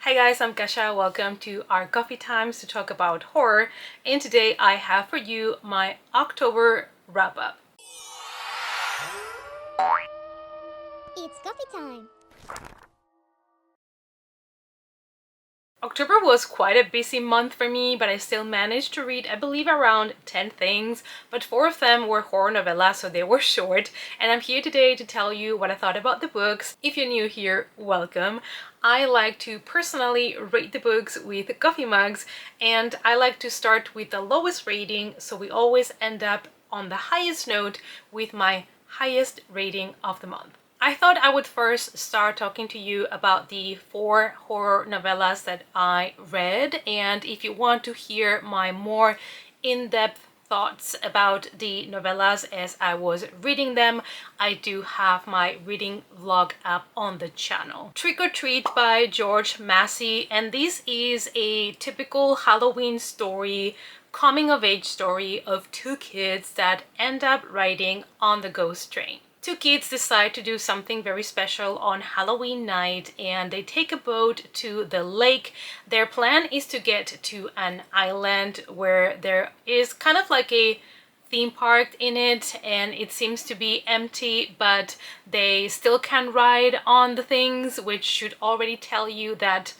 Hi guys, I'm Kasha. Welcome to our coffee times to talk about horror. And today I have for you my October wrap up. It's coffee time. October was quite a busy month for me, but I still managed to read, I believe, around 10 things, but 4 of them were horror novellas, so they were short. And I'm here today to tell you what I thought about the books. If you're new here, welcome. I like to personally rate the books with coffee mugs, and I like to start with the lowest rating, so we always end up on the highest note with my highest rating of the month. I thought I would first start talking to you about the 4 horror novellas that I read, and if you want to hear my more in-depth thoughts about the novellas as I was reading them, I do have my reading vlog up on the channel. Trick or Treat by George Massey, and this is a typical Halloween story, coming-of-age story of 2 kids that end up riding on the ghost train. 2 kids decide to do something very special on Halloween night, and they take a boat to the lake. Their plan is to get to an island where there is kind of like a theme park in it, and it seems to be empty, but they still can ride on the things, which should already tell you that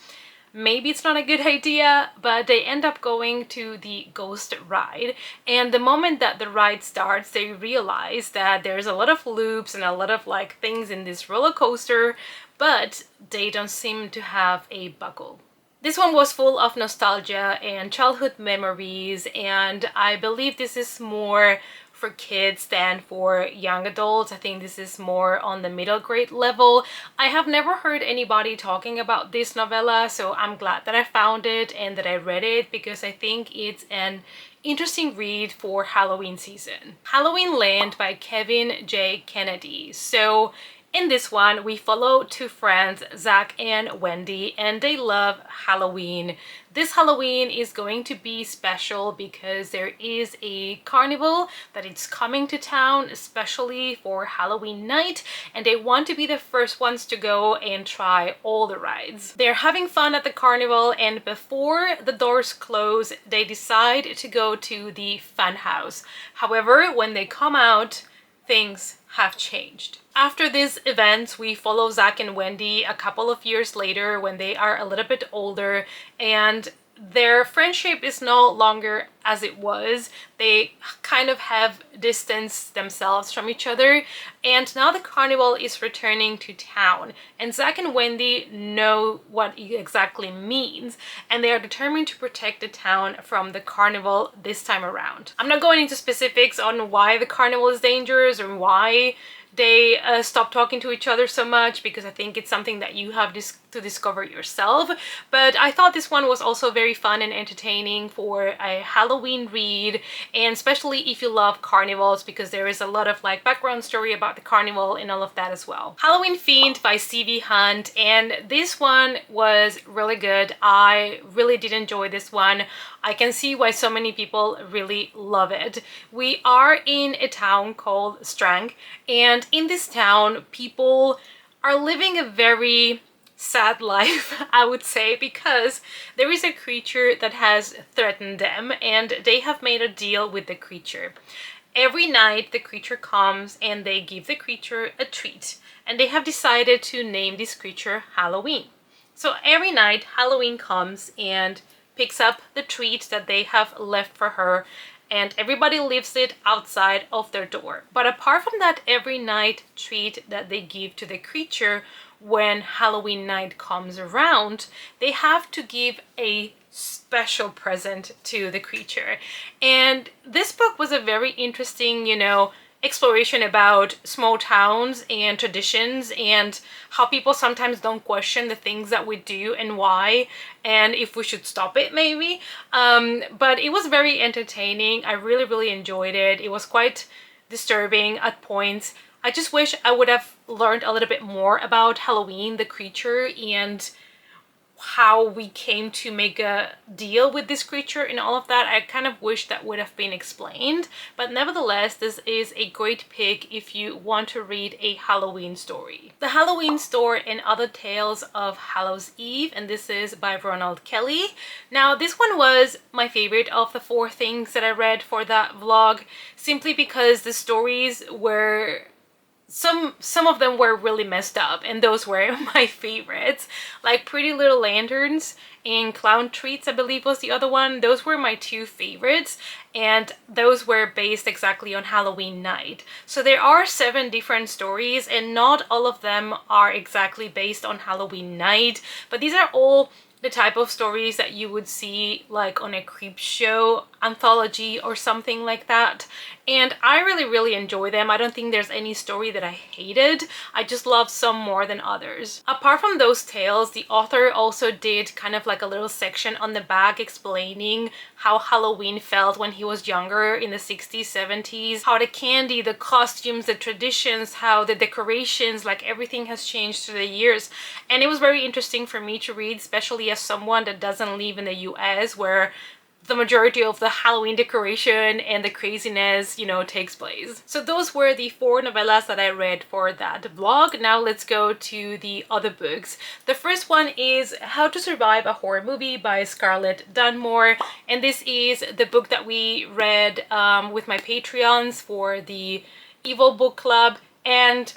maybe it's not a good idea, but they end up going to the ghost ride. And the moment that the ride starts, they realize that there's a lot of loops and a lot of like things in this roller coaster, but they don't seem to have a buckle. This one was full of nostalgia and childhood memories, and I believe this is more for kids than for young adults. I think this is more on the middle grade level. I have never heard anybody talking about this novella, so I'm glad that I found it and that I read it because I think it's an interesting read for Halloween season. Halloween Land by Kevin J. Kennedy. So in this one, we follow 2 friends, Zach and Wendy, and they love Halloween. This Halloween is going to be special because there is a carnival that is coming to town, especially for Halloween night, and they want to be the first ones to go and try all the rides. They're having fun at the carnival, and before the doors close, they decide to go to the fun house. However, when they come out, things have changed. After these events, we follow Zach and Wendy a couple of years later when they are a little bit older, and their friendship is no longer as it was. They kind of have distanced themselves from each other, and now the carnival is returning to town, and Zach and Wendy know what it exactly means, and they are determined to protect the town from the carnival this time around. I'm not going into specifics on why the carnival is dangerous or why they stop talking to each other so much, because I think it's something that you have to discover yourself. But I thought this one was also very fun and entertaining for a Halloween read, and especially if you love carnivals, because there is a lot of like background story about the carnival and all of that as well. Halloween Fiend by C.V. Hunt, and this one was really good. I really did enjoy this one. I can see why so many people really love it. We are in a town called Strang, and in this town, people are living a very sad life, I would say, because there is a creature that has threatened them, and they have made a deal with the creature. Every night the creature comes and they give the creature a treat, and they have decided to name this creature Halloween. So every night Halloween comes and picks up the treat that they have left for her, and everybody leaves it outside of their door. But apart from that every night treat that they give to the creature, when Halloween night comes around, they have to give a special present to the creature. And this book was a very interesting, exploration about small towns and traditions, and how people sometimes don't question the things that we do and why, and if we should stop it maybe. But it was very entertaining. I really enjoyed it. It was quite disturbing at points. I just wish I would have learned a little bit more about Halloween, the creature, and how we came to make a deal with this creature and all of that. I kind of wish that would have been explained, but nevertheless, this is a great pick if you want to read a Halloween story. The Halloween Store and Other Tales of Hallows Eve, and this is by Ronald Kelly. Now, this one was my favorite of the 4 things that I read for that vlog, simply because the stories were some of them were really messed up, and those were my favorites. Like Pretty Little Lanterns and Clown Treats, I believe was the other one. Those were my 2 favorites, and those were based exactly on Halloween night. So there are 7 different stories, and not all of them are exactly based on Halloween night, but these are all the type of stories that you would see like on a creep show anthology or something like that. And I really enjoy them. I don't think there's any story that I hated. I just love some more than others. Apart from those tales, the author also did kind of like a little section on the back explaining how Halloween felt when he was younger in the 60s, 70s, how the candy, the costumes, the traditions, how the decorations, like everything has changed through the years. And it was very interesting for me to read, especially as someone that doesn't live in the US, where the majority of the Halloween decoration and the craziness, you know, takes place. So those were the 4 novellas that I read for that vlog. Now let's go to the other books. The first one is How to Survive a Horror Movie by Scarlett Dunmore, and this is the book that we read with my Patreons for the Evil Book Club. And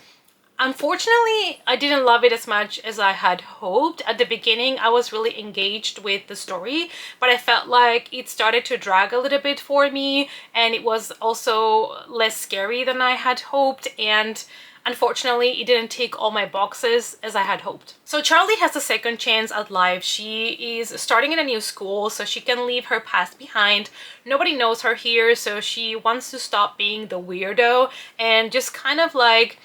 unfortunately, I didn't love it as much as I had hoped. At the beginning, I was really engaged with the story, but I felt like it started to drag a little bit for me, and it was also less scary than I had hoped, and unfortunately, it didn't tick all my boxes as I had hoped. So Charlie has a second chance at life. She is starting in a new school, so she can leave her past behind. Nobody knows her here, so she wants to stop being the weirdo and just kind of like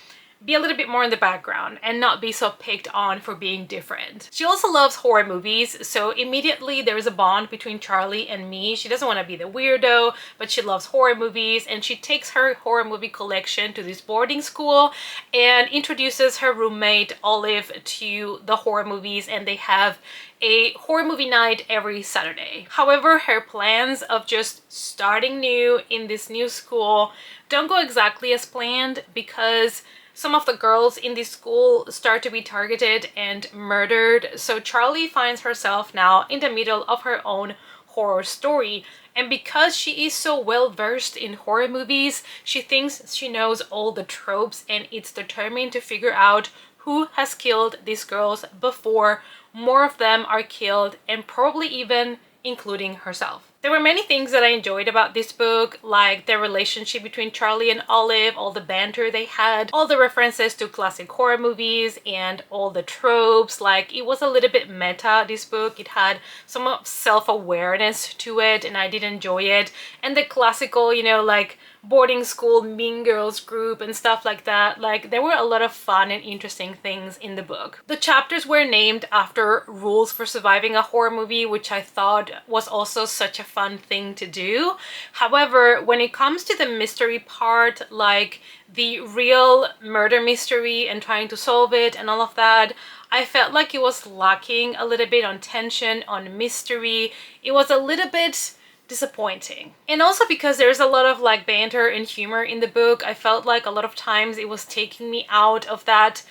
be a little bit more in the background and not be so picked on for being different. She also loves horror movies, so immediately there is a bond between Charlie and me. She doesn't want to be the weirdo, but she loves horror movies, and she takes her horror movie collection to this boarding school and introduces her roommate Olive to the horror movies, and they have a horror movie night every Saturday. However, her plans of just starting new in this new school don't go exactly as planned, because some of the girls in this school start to be targeted and murdered, so Charlie finds herself now in the middle of her own horror story. And because she is so well versed in horror movies, she thinks she knows all the tropes and is determined to figure out who has killed these girls before more of them are killed, and probably even including herself. There were many things that I enjoyed about this book, like the relationship between Charlie and Olive, all the banter they had, all the references to classic horror movies, and all the tropes. Like, it was a little bit meta, this book. It had some self-awareness to it, and I did enjoy it. And the classical, you know, like boarding school mean girls group and stuff like that. Like, there were a lot of fun and interesting things in the book. The chapters were named after rules for surviving a horror movie, which I thought was also such a fun thing to do. However, when it comes to the mystery part, like the real murder mystery and trying to solve it and all of that, I felt like it was lacking a little bit on tension, on mystery. It was a little bit disappointing. And also because there's a lot of like banter and humor in the book, I felt like a lot of times it was taking me out of that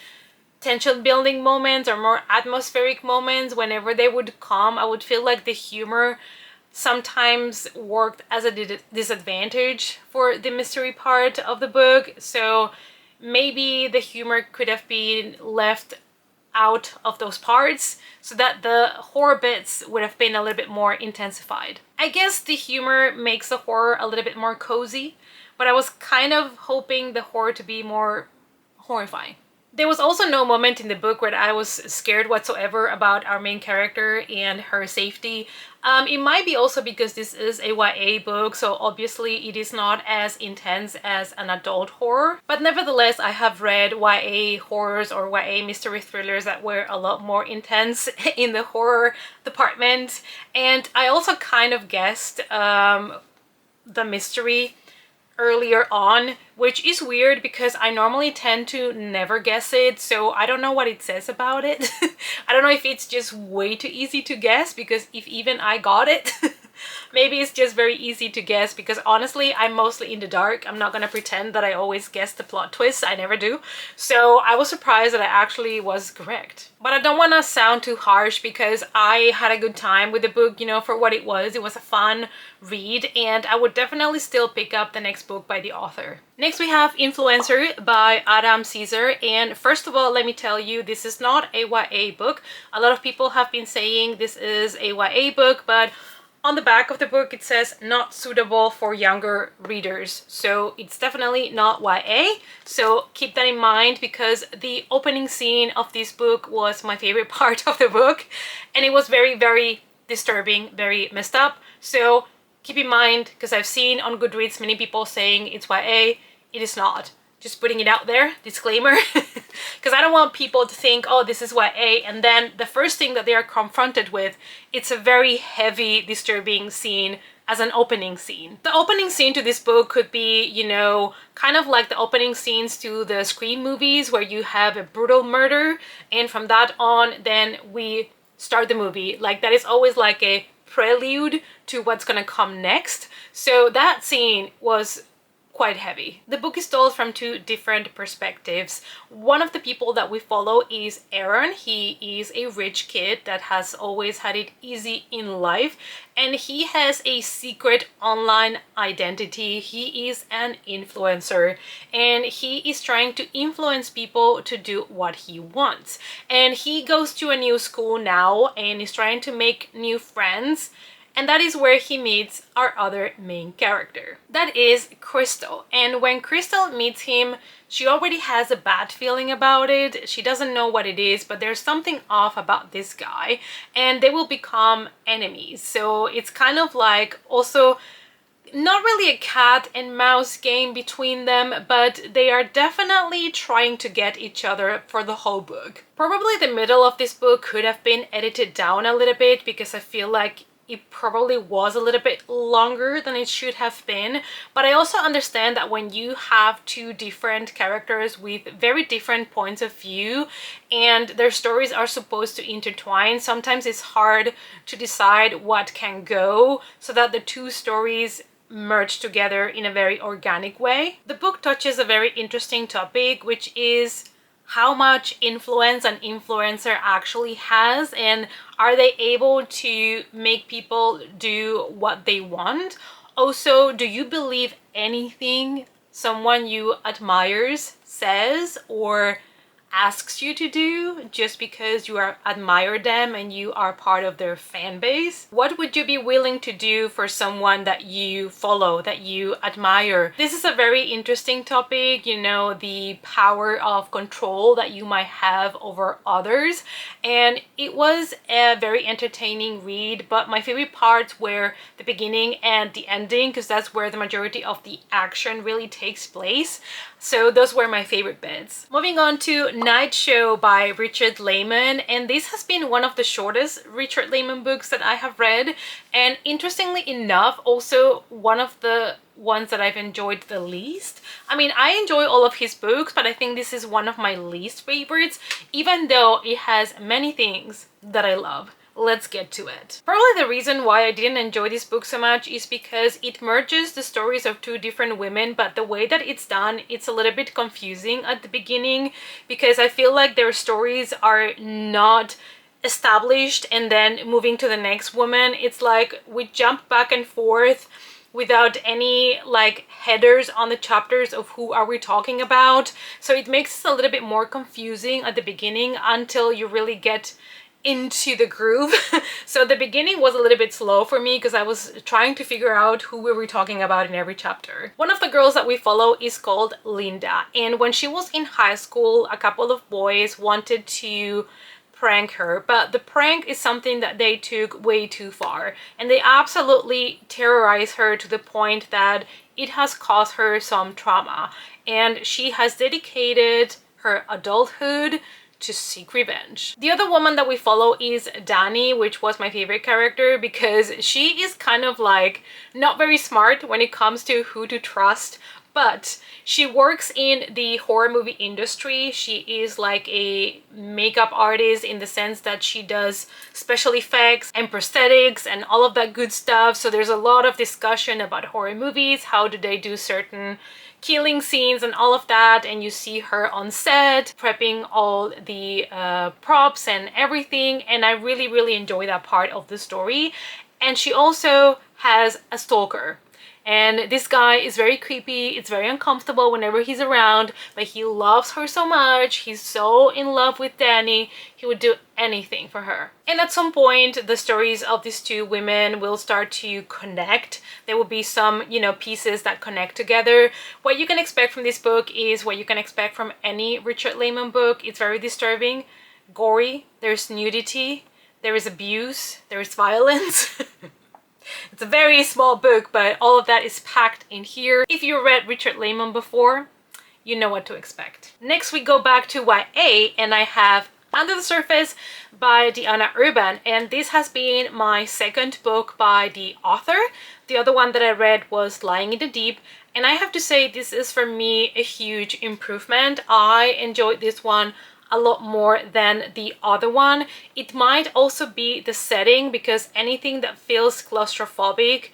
tension building moments or more atmospheric moments. Whenever they would come, I would feel like the humor sometimes worked as a disadvantage for the mystery part of the book. So maybe the humor could have been left out of those parts so that the horror bits would have been a little bit more intensified. I guess the humor makes the horror a little bit more cozy, but I was kind of hoping the horror to be more horrifying. There was also no moment in the book where I was scared whatsoever about our main character and her safety. It might be also because this is a YA book, so obviously it is not as intense as an adult horror. But nevertheless, I have read YA horrors or YA mystery thrillers that were a lot more intense in the horror department. And I also kind of guessed the mystery earlier on, which is weird because I normally tend to never guess it, so I don't know what it says about it. I don't know if it's just way too easy to guess, because if even I got it, maybe it's just very easy to guess, because honestly, I'm mostly in the dark. I'm not gonna pretend that I always guess the plot twists. I never do. So I was surprised that I actually was correct. But I don't want to sound too harsh, because I had a good time with the book, you know, for what it was. It was a fun read, and I would definitely still pick up the next book by the author. Next we have Influencer by Adam Caesar, and first of all, let me tell you, this is not a YA book. A lot of people have been saying this is a YA book, but on the back of the book it says not suitable for younger readers, so it's definitely not YA. So keep that in mind, because the opening scene of this book was my favorite part of the book, and it was very, very disturbing, very messed up. So keep in mind, because I've seen on Goodreads many people saying it's YA. It is not. Just putting it out there, disclaimer, because I don't want people to think, oh, this is YA, and then the first thing that they are confronted with, it's a very heavy, disturbing scene as an opening scene. The opening scene to this book could be, you know, kind of like the opening scenes to the Scream movies, where you have a brutal murder, and from that on, then we start the movie. Like, that is always like a prelude to what's gonna come next. So that scene was quite heavy. The book is told from two different perspectives. One of the people that we follow is Aaron. He is a rich kid that has always had it easy in life, and he has a secret online identity. He is an influencer, and he is trying to influence people to do what he wants. And he goes to a new school now and is trying to make new friends. And that is where he meets our other main character. That is Crystal. And when Crystal meets him, she already has a bad feeling about it. She doesn't know what it is, but there's something off about this guy, and they will become enemies. So it's kind of like also not really a cat and mouse game between them, but they are definitely trying to get each other for the whole book. Probably the middle of this book could have been edited down a little bit, because I feel like it probably was a little bit longer than it should have been. But I also understand that when you have two different characters with very different points of view and their stories are supposed to intertwine, sometimes it's hard to decide what can go so that the two stories merge together in a very organic way. The book touches a very interesting topic, which is how much influence an influencer actually has, and are they able to make people do what they want? Also, do you believe anything someone you admires says or asks you to do just because you admire them and you are part of their fan base? What would you be willing to do for someone that you follow, that you admire? This is a very interesting topic, you know, the power of control that you might have over others. And it was a very entertaining read, but my favorite parts were the beginning and the ending, because that's where the majority of the action really takes place. So those were my favorite bits. Moving on to Night Show by Richard Lehman, and this has been one of the shortest Richard Lehman books that I have read, and interestingly enough, also one of the ones that I've enjoyed the least. I mean, I enjoy all of his books, but I think this is one of my least favorites, even though it has many things that I love. Let's get to it. Probably the reason why I didn't enjoy this book so much is because it merges the stories of two different women, but the way that it's done, it's a little bit confusing at the beginning, because I feel like their stories are not established and then moving to the next woman. It's like we jump back and forth without any like headers on the chapters of who are we talking about. So it makes it a little bit more confusing at the beginning until you really get into the groove. So the beginning was a little bit slow for me because I was trying to figure out who we were talking about in every chapter. One of the girls that we follow is called Linda, and when she was in high school, a couple of boys wanted to prank her, but the prank is something that they took way too far, and they absolutely terrorize her to the point that it has caused her some trauma, and she has dedicated her adulthood to seek revenge. The other woman that we follow is Dani, which was my favorite character because she is kind of like not very smart when it comes to who to trust, but she works in the horror movie industry. She is like a makeup artist in the sense that she does special effects and prosthetics and all of that good stuff. So there's a lot of discussion about horror movies. How do they do certain killing scenes and all of that, and you see her on set prepping all the props and everything, and I really enjoy that part of the story. And she also has a stalker, and this guy is very creepy. It's very uncomfortable whenever he's around, but he loves her so much. He's so in love with Dani. He would do anything for her. And at some point, the stories of these two women will start to connect. There will be some, you know, pieces that connect together. What you can expect from this book is what you can expect from any Richard Lehman book. It's very disturbing, gory, there's nudity, there is abuse, there is violence. It's a very small book, but all of that is packed in here. If you read Richard Lehman before, you know what to expect. Next, we go back to YA, and I have Under the Surface by Diana Urban, and this has been my second book by the author. The other one that I read was Lying in the Deep, and I have to say this is for me a huge improvement. I enjoyed this one a lot more than the other one. It might also be the setting, because anything that feels claustrophobic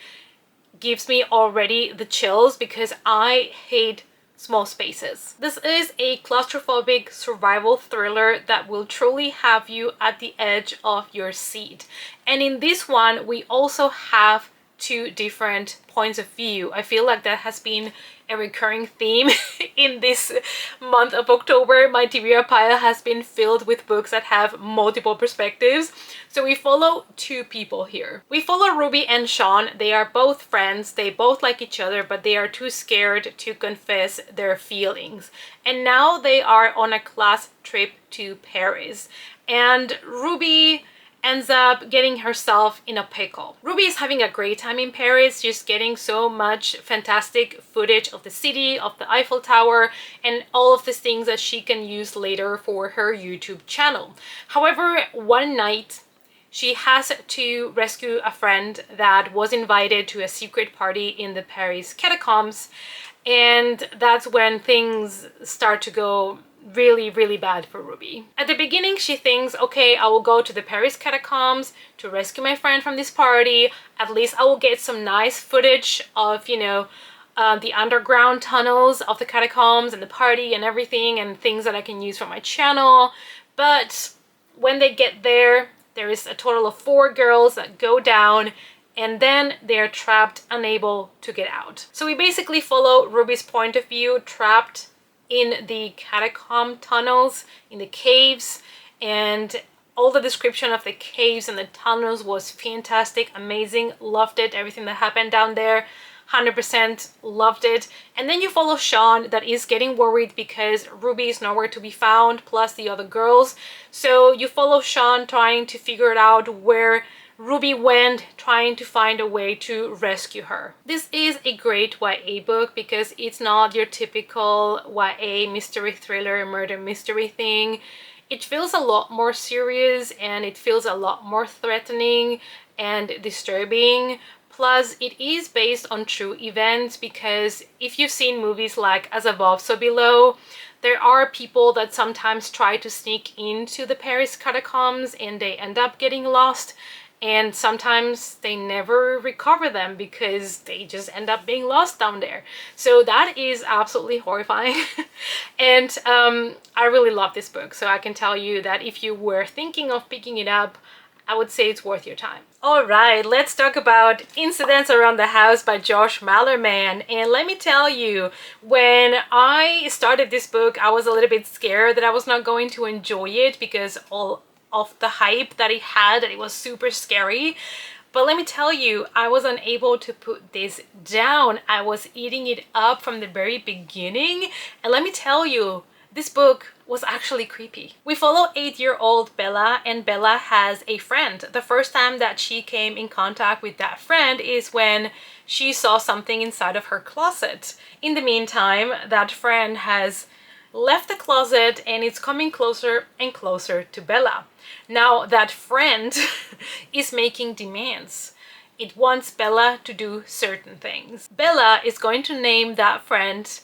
gives me already the chills because I hate small spaces. This is a claustrophobic survival thriller that will truly have you at the edge of your seat. And in this one, we also have two different points of view. I feel like that has been a recurring theme in this month of October. My TBR pile has been filled with books that have multiple perspectives. So we follow two people here. We follow Ruby and Sean. They are both friends. They both like each other, but they are too scared to confess their feelings. And now they are on a class trip to Paris. And Ruby ends up getting herself in a pickle. Ruby is having a great time in Paris, just getting so much fantastic footage of the city, of the Eiffel Tower, and all of the things that she can use later for her YouTube channel. However, one night she has to rescue a friend that was invited to a secret party in the Paris catacombs, and that's when things start to go really bad for Ruby. At the beginning, she thinks, okay, I will go to the Paris catacombs to rescue my friend from this party. At least I will get some nice footage of, you know, the underground tunnels of the catacombs and the party and everything, and things that I can use for my channel. But when they get there, there is a total of 4 girls that go down, and then they're trapped, unable to get out. So we basically follow Ruby's point of view, trapped in the catacomb tunnels, in the caves, and all the description of the caves and the tunnels was fantastic, amazing, loved it, everything that happened down there, 100% loved it. And then you follow Sean that is getting worried because Ruby is nowhere to be found, plus the other girls. So you follow Sean trying to figure it out where Ruby went, trying to find a way to rescue her. This is a great YA book because it's not your typical YA mystery thriller, murder mystery thing. It feels a lot more serious, and it feels a lot more threatening and disturbing. Plus, it is based on true events, because if you've seen movies like As Above, So Below, there are people that sometimes try to sneak into the Paris catacombs and they end up getting lost. And sometimes they never recover them because they just end up being lost down there. So that is absolutely horrifying. And I really love this book. So I can tell you that if you were thinking of picking it up, I would say it's worth your time. All right, let's talk about Incidents Around the House by Josh Malerman. And let me tell you, when I started this book, I was a little bit scared that I was not going to enjoy it because all of the hype that it had, that it was super scary. But let me tell you, I was unable to put this down. I was eating it up from the very beginning. And let me tell you, this book was actually creepy. We follow 8-year-old Bella, and Bella has a friend. The first time that she came in contact with that friend is when she saw something inside of her closet. In the meantime, that friend has left the closet and it's coming closer and closer to Bella. Now that friend is making demands. It wants Bella to do certain things. Bella is going to name that friend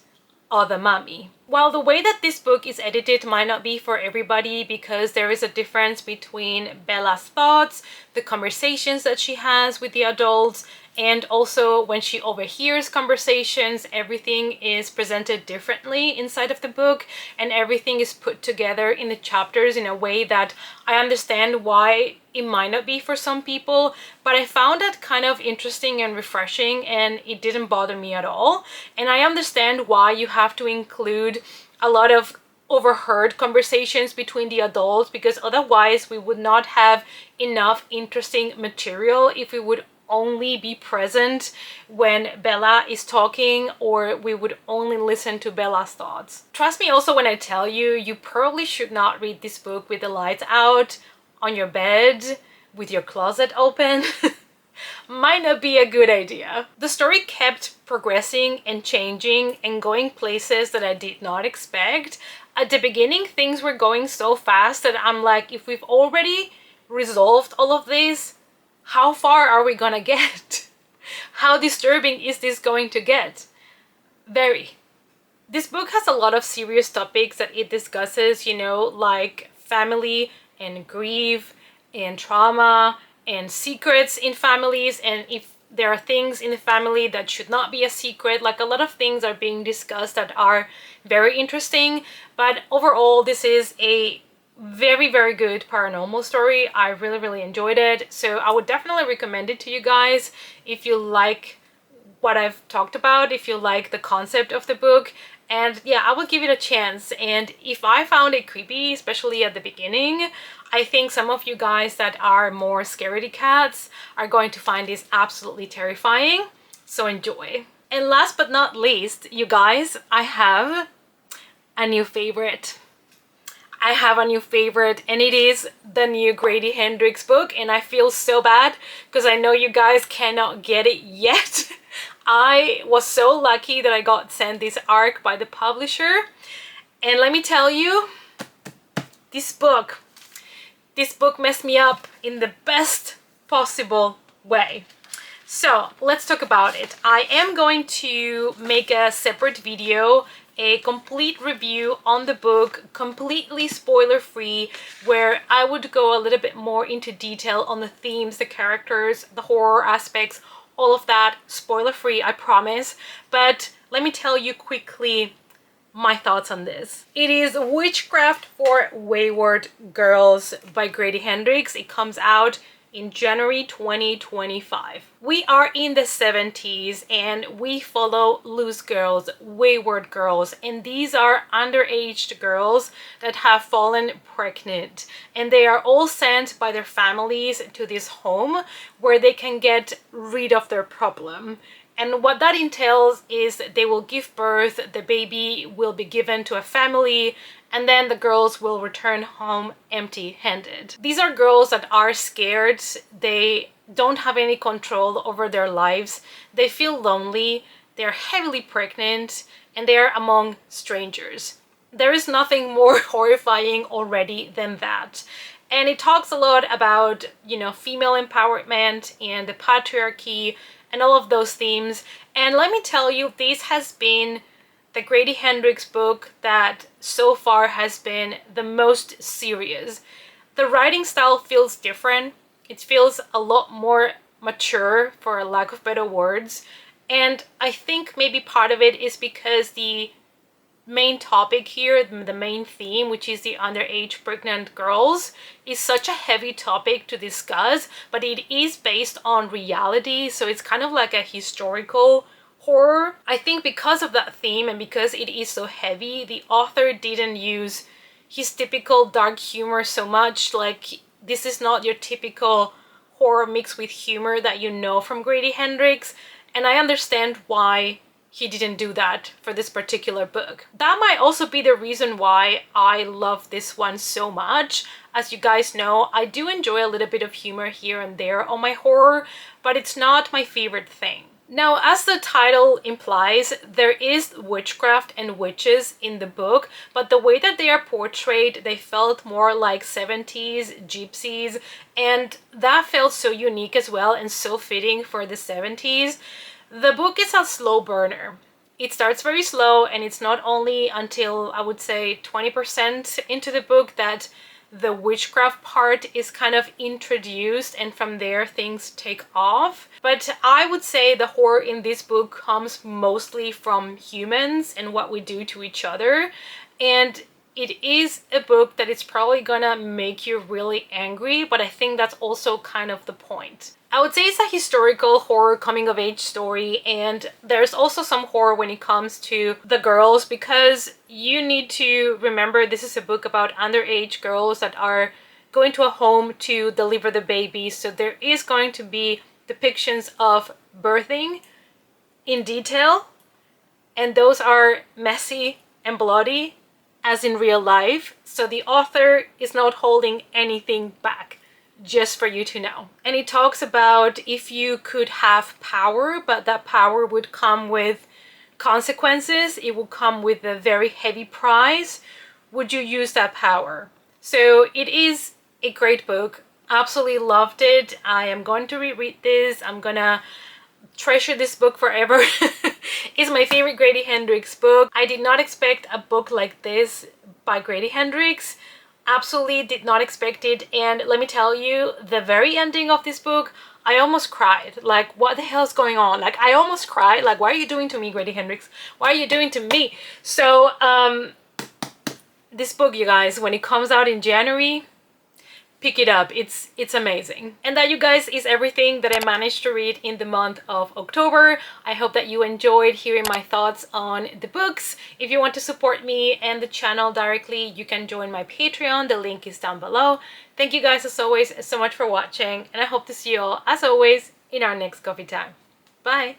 Other Mommy. While the way that this book is edited might not be for everybody because there is a difference between Bella's thoughts, the conversations that she has with the adults, and also when she overhears conversations, everything is presented differently inside of the book and everything is put together in the chapters in a way that I understand why it might not be for some people, but I found that kind of interesting and refreshing and it didn't bother me at all. And I understand why you have to include a lot of overheard conversations between the adults, because otherwise we would not have enough interesting material if we would only be present when Bella is talking, or we would only listen to Bella's thoughts. Trust me also when I tell you, you probably should not read this book with the lights out, on your bed, with your closet open. Might not be a good idea. The story kept progressing and changing and going places that I did not expect. At the beginning, things were going so fast that I'm like, if we've already resolved all of this, how far are we gonna get? How disturbing is this going to get? Very. This book has a lot of serious topics that it discusses, you know, like family and grief and trauma and secrets in families, and if there are things in the family that should not be a secret. Like, a lot of things are being discussed that are very interesting, but overall this is a very, very good paranormal story. I really enjoyed it, so I would definitely recommend it to you guys if you like what I've talked about, if you like the concept of the book. And yeah, I would give it a chance. And if I found it creepy, especially at the beginning, I think some of you guys that are more scaredy cats are going to find this absolutely terrifying. So enjoy. And last but not least, you guys, I have a new favorite. And it is the new Grady Hendrix book, and I feel so bad because I know you guys cannot get it yet. I was so lucky that I got sent this ARC by the publisher, and let me tell you, this book messed me up in the best possible way. So let's talk about it. I am going to make a separate video, a complete review on the book, completely spoiler-free, where I would go a little bit more into detail on the themes, the characters, the horror aspects, all of that, spoiler-free, I promise. But let me tell you quickly my thoughts on this. It is Witchcraft for Wayward Girls by Grady Hendrix. It comes out in January 2025. We are in the 70s and we follow loose girls, wayward girls, and these are underage girls that have fallen pregnant, and they are all sent by their families to this home where they can get rid of their problem. And what that entails is they will give birth, the baby will be given to a family, and then the girls will return home empty-handed. These are girls that are scared, they don't have any control over their lives, they feel lonely, they're heavily pregnant, and they're among strangers. There is nothing more horrifying already than that. And it talks a lot about, you know, female empowerment and the patriarchy and all of those themes. And let me tell you, this has been the Grady Hendrix book that so far has been the most serious. The writing style feels different. It feels a lot more mature, for a lack of better words. And I think maybe part of it is because the main topic here, the main theme, which is the underage pregnant girls, is such a heavy topic to discuss, but it is based on reality, so it's kind of like a historical horror. I think because of that theme and because it is so heavy, the author didn't use his typical dark humor so much. Like, this is not your typical horror mixed with humor that you know from Grady Hendrix, and I understand why he didn't do that for this particular book. That might also be the reason why I love this one so much. As you guys know, I do enjoy a little bit of humor here and there on my horror, but it's not my favorite thing. Now, as the title implies, there is witchcraft and witches in the book, but the way that they are portrayed, they felt more like 70s gypsies, and that felt so unique as well and so fitting for the 70s. The book is a slow burner. It starts very slow, and it's not only until I would say 20% into the book that the witchcraft part is kind of introduced, and from there things take off. But I would say the horror in this book comes mostly from humans and what we do to each other, and it is a book that is probably gonna make you really angry, but I think that's also kind of the point. I would say it's a historical horror coming of age story, and there's also some horror when it comes to the girls, because you need to remember this is a book about underage girls that are going to a home to deliver the baby, so there is going to be depictions of birthing in detail, and those are messy and bloody as in real life, so the author is not holding anything back, just for you to know. And it talks about if you could have power, but that power would come with consequences, it would come with a very heavy price, would you use that power? So it is a great book. Absolutely loved it. I am going to reread this. I'm gonna treasure this book forever. It's my favorite Grady Hendrix book. I did not expect a book like this by Grady Hendrix. Absolutely did not expect it, and let me tell you, the very ending of this book, I almost cried. Like, what the hell is going on? Like, I almost cried. Like, what are you doing to me, Grady Hendrix? What are you doing to me? So, this book, you guys, when it comes out in January, pick it up. It's amazing. And that, you guys, is everything that I managed to read in the month of October. I hope that you enjoyed hearing my thoughts on the books. If you want to support me and the channel directly, you can join my Patreon. The link is down below. Thank you guys as always so much for watching, and I hope to see you all as always in our next coffee time. Bye!